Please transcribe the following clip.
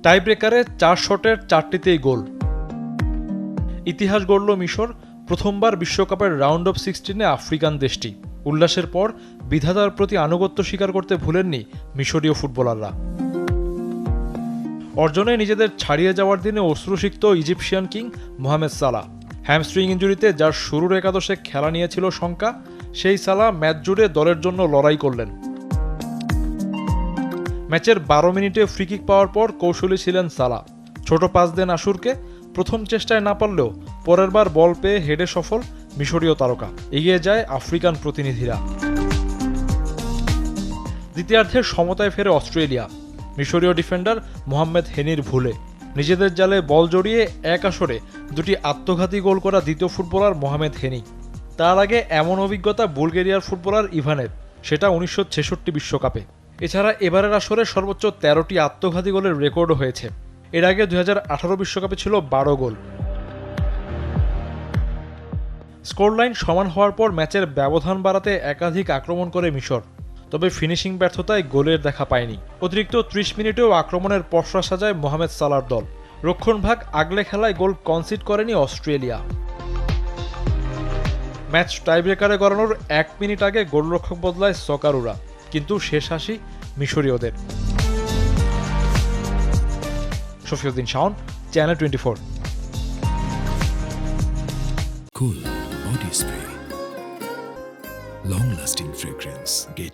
টাই ব্রেকারে 4 শটের 4টিতেই গোল। ইতিহাস গড়ল মিশর, প্রথমবার বিশ্বকাপের রাউন্ড অফ 16-এ আফ্রিকান দেশটি। উল্লাসের পর বিধাতার প্রতি আনুগত্য স্বীকার করতে ভুলেননি মিশরীয় ফুটবলাররা। অর্জনে নিজেদের ছাড়িয়ে যাওয়ার দিনে অশ্রুসিক্ত Egyptian king Mohamed Salah. Hamstring ইনজুরিতে যার শুরুর একাদশে খেলা নিয়েছিল শঙ্কা, সেই সালাহ ম্যাচ জুড়ে দলের জন্য লড়াই করলেন। ম্যাচের 12 মিনিটে ফ্রিকিক পাওয়ার পর কৌশলী ছিলেন সালাহ। ছোট পাস দেন আশুরকে, প্রথম চেষ্টায় না পারলেও পরের বার বল পেয়ে হেডে সফল মিশরীয় তারকা। এগিয়ে যায় আফ্রিকান প্রতিনিধিরা। দ্বিতীয়ার্ধে সমতায় ফেরে অস্ট্রেলিয়া। মিশরীয় ডিফেন্ডার মোহাম্মদ হেনির ভুলে নিজেদের জালে বল জড়িয়ে এক আসরে 2টি আত্মঘাতী গোল করা দ্বিতীয় ফুটবলার মোহাম্মদ হেনি। তার আগে এমন অভিজ্ঞতা বুলগেরিয়ার ফুটবলার ইভানের, সেটা 1966 বিশ্বকাপে। এছাড়া এবারের আসরে সর্বোচ্চ 13টি আত্মঘাতী গোলের রেকর্ডও হয়েছে। এর আগে 2018 বিশ্বকাপে ছিল 12 গোল। স্কোরলাইন সমান হওয়ার পর ম্যাচের ব্যবধান বাড়াতে একাধিক আক্রমণ করে মিশর, তবে ফিনিশিং ব্যর্থতায় গোলের দেখা পায়নি। অতিরিক্ত 30 মিনিটেও আক্রমণের পসরা সাজায় মোহামেদ সালাহর দল। রক্ষণভাগ আগলে খেলায় গোল কনসিড করেনি অস্ট্রেলিয়া। ম্যাচ টাইব্রেকারে গড়ানোর 1 মিনিট আগে গোলরক্ষক বদলায় সকারুরা, কিন্তু শেষ হাসি মিশরীয়দের। Shafiuddin Shawon, channel 24। Cool body spray, long lasting fragrance, get